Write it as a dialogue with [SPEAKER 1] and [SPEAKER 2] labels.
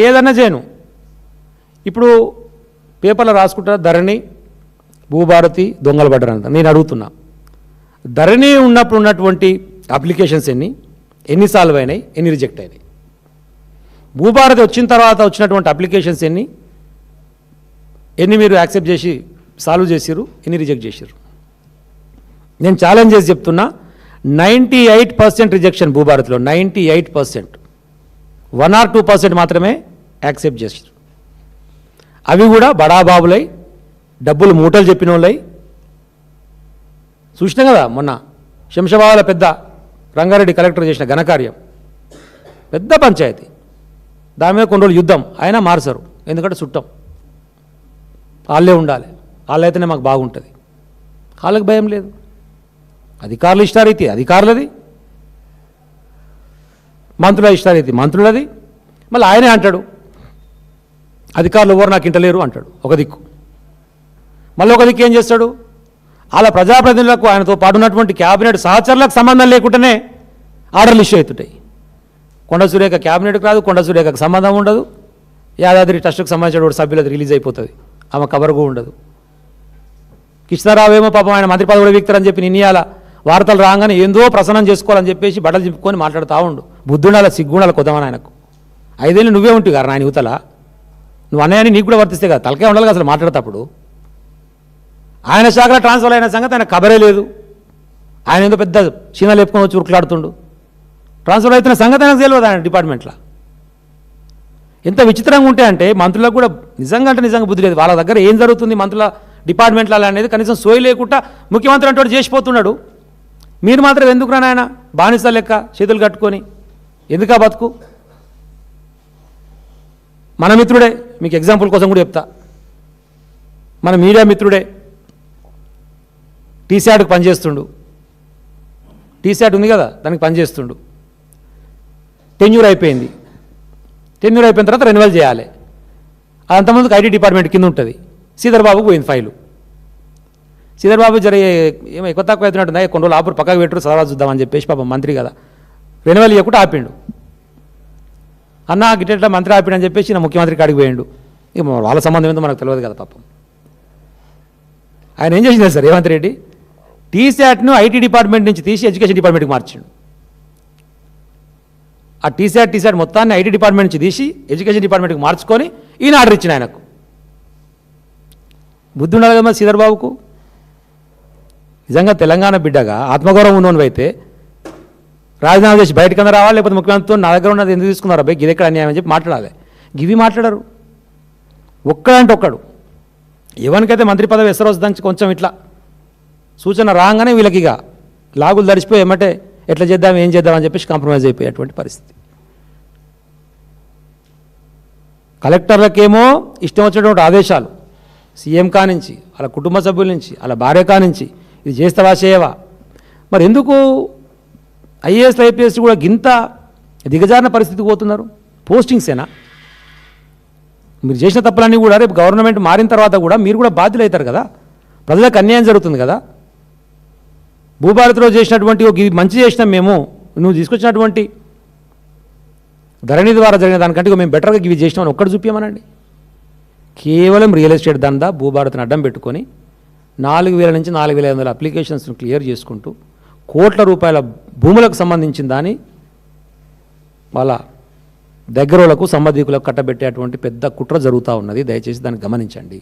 [SPEAKER 1] ఏదన్నా చేయను. ఇప్పుడు పేపర్లో రాసుకుంటారు ధరణి, భూభారతి దొంగలు పడ్డారంట. నేను అడుగుతున్నా, ధరణి ఉన్నప్పుడు ఉన్నటువంటి అప్లికేషన్స్ ఎన్ని సాల్వ్ అయినాయి, ఎన్ని రిజెక్ట్ అయినాయి? భూభారతి వచ్చిన తర్వాత వచ్చినటువంటి అప్లికేషన్స్ ఎన్ని మీరు యాక్సెప్ట్ చేసి సాల్వ్ చేసిరు, ఎన్ని రిజెక్ట్ చేసిరు? నేను ఛాలెంజ్ చేసి చెప్తున్నా, 98% రిజెక్షన్ భూభారతిలో. 98%, 1 or 2% మాత్రమే యాక్సెప్ట్ చేసారు. అవి కూడా బడాబాబులై, డబ్బులు మూటలు చెప్పిన వాళ్ళై. చూసినా కదా మొన్న శంషాబాద్లో పెద్ద రంగారెడ్డి కలెక్టర్ చేసిన ఘనకార్యం, పెద్ద పంచాయతీ, దాని మీద కొన్ని రోజులు యుద్ధం, అయినా మార్చరు. ఎందుకంటే చుట్టం, వాళ్ళే ఉండాలి, వాళ్ళైతేనే మాకు బాగుంటుంది. వాళ్ళకి భయం లేదు. అధికారులు ఇష్టారీతి అధికారులది, మంత్రుల ఇష్టారీతి మంత్రులది. మళ్ళీ ఆయనే అంటాడు అధికారులు ఎవరు నాకు ఇంటలేరు అంటాడు ఒక దిక్కు. మళ్ళీ ఒక దిక్కు ఏం చేస్తాడు, అలా ప్రజాప్రతినిధులకు ఆయనతో పాటు ఉన్నటువంటి క్యాబినెట్ సహచరులకు సంబంధం లేకుండానే ఆర్డర్లు ఇష్యూ అవుతుంటాయి. కొండ సురేఖ క్యాబినెట్కి రాదు, కొండ సురేఖకు సంబంధం ఉండదు, యాదాద్రి ట్రస్ట్కి సంబంధించిన సభ్యులది రిలీజ్ అయిపోతుంది, ఆమె కబర్గా ఉండదు. కృష్ణారావు ఏమో పాపం ఆయన మంత్రి పదవి కూడా వీక్తారని చెప్పి నిన్నయాల వార్తలు రాగానే ఏందో ప్రసన్నం చేసుకోవాలని చెప్పేసి బట్టలు చింపుకొని మాట్లాడుతూ ఉండు. బుద్ధుండాల సిగ్గుండాల కొద్దామని ఆయనకు. 5 ఏళ్ళు నువ్వే ఉంటావు కదా ఆయన యువతల, నువ్వు అన్నయ్యని నీకు కూడా వర్తిస్తే కదా, తలకే ఉండాలి అసలు మాట్లాడేటప్పుడు. ఆయన శాఖలో ట్రాన్స్ఫర్ అయిన సంగతి ఆయన కబరే లేదు. ఆయన ఏదో పెద్ద చీన లేపుకొని వచ్చి ఉరుకులాడుతుండు. ట్రాన్స్ఫర్ అవుతున్న సంగతి ఆయనకు తెలియదు ఆయన డిపార్ట్మెంట్లో. ఎంత విచిత్రంగా ఉంటే అంటే మంత్రులకు కూడా నిజంగా అంటే నిజంగా బుద్ధి లేదు. వాళ్ళ దగ్గర ఏం జరుగుతుంది మంత్రుల డిపార్ట్మెంట్లో అనేది కనీసం సోయి లేకుండా ముఖ్యమంత్రి అంటే చేసిపోతున్నాడు. మీరు మాత్రం ఎందుకు రాని ఆయన బానిస లెక్క చేతులు కట్టుకొని ఎందుకా బతుకు? మన మిత్రుడే, మీకు ఎగ్జాంపుల్ కోసం కూడా చెప్తా, మన మీడియా మిత్రుడే టీశాట్కి పనిచేస్తుండు. టీశాట్ ఉంది కదా, దానికి పనిచేస్తుండు. టెన్యూర్ అయిపోయింది. టెన్యూర్ అయిపోయిన తర్వాత రెన్యువల్ చేయాలి. అంతమందికి ఐటీ డిపార్ట్మెంట్ కింద ఉంటుంది. శ్రీధర్ బాబుకు పోయింది ఫైలు. శ్రీధర్ బాబు ఏమో ఎక్కువ తక్కువ అవుతున్నట్టుంది, కొన్ని రోజులు ఆపురు పక్కకు పెట్టరు చదవా చూద్దామని చెప్పేసి పాపం మంత్రి కదా రెన్యువల్ ఇవ్వకుండా ఆపిండు. అన్న గిట్ట మంత్రి ఆపిడని చెప్పేసి నా ముఖ్యమంత్రి కాడికి పోయిండు. ఇక వాళ్ళ సంబంధం ఏందో మనకు తెలియదు కదా పాపం. ఆయన ఏం చేసింది సార్ రేవంత్ రెడ్డి, టీశాట్ను ఐటీ డిపార్ట్మెంట్ నుంచి తీసి ఎడ్యుకేషన్ డిపార్ట్మెంట్కి మార్చిండు. ఆ టీశాట్ మొత్తాన్ని ఐటీ డిపార్ట్మెంట్ నుంచి తీసి ఎడ్యుకేషన్ డిపార్ట్మెంట్కి మార్చుకొని ఈయన ఆర్డర్ ఇచ్చిన ఆయనకు. బుద్ధి ఉండాలి కదా శ్రీధర్ బాబుకు. నిజంగా తెలంగాణ బిడ్డగా ఆత్మగౌరవం ఉన్నోను అయితే రాజీనామా చేసి బయటకన్నా రావాలి, లేకపోతే ముఖ్యమంత్రితో నా దగ్గర ఉన్నది ఎందుకు తీసుకున్నారా బై ఇది ఎక్కడ అన్యాయం అని చెప్పి మాట్లాడాలి. గివి మాట్లాడరు. ఒక్కడంటే ఒక్కడు ఎవరికైతే మంత్రి పదవి ఎసరొస్తుందని కొంచెం ఇట్లా సూచన రాగానే వీళ్ళకి ఇక లాగులు దడిచిపోయి ఏమంటే ఎట్లా చేద్దాం ఏం చేద్దాం అని చెప్పేసి కాంప్రమైజ్ అయిపోయేటువంటి పరిస్థితి. కలెక్టర్లకేమో ఇష్టం వచ్చినటువంటి ఆదేశాలు సీఎం కానించి, వాళ్ళ కుటుంబ సభ్యుల నుంచి, వాళ్ళ భార్య కానించి, ఇది చేస్తావా చేయవా. మరి ఎందుకు ఐఏఎస్ ఐపీఎస్ కూడా గింత దిగజారిన పరిస్థితికి పోతున్నారు? పోస్టింగ్సేనా? మీరు చేసిన తప్పులన్నీ కూడా రేపు గవర్నమెంట్ మారిన తర్వాత కూడా మీరు కూడా బాధ్యులు అవుతారు కదా, ప్రజలకు అన్యాయం జరుగుతుంది కదా. భూభారతిలో చేసినటువంటి ఇది మంచి చేసినాం మేము, నువ్వు తీసుకొచ్చినటువంటి ధరణి ద్వారా జరిగిన దానికంటే మేము బెటర్గా ఇవి చేసినామని ఒక్కటి చూపించమనండి. కేవలం రియల్ ఎస్టేట్ దందా భూభారతిని అడ్డం పెట్టుకొని 4,000 నుంచి 4,500 అప్లికేషన్స్ను క్లియర్ చేసుకుంటూ కోట్ల రూపాయల భూములకు సంబంధించిన దాన్ని వాళ్ళ దగ్గరోళ్లకు సంబంధికులకు కట్టబెట్టేటువంటి పెద్ద కుట్ర జరుగుతూ ఉన్నది. దయచేసి దాన్ని గమనించండి.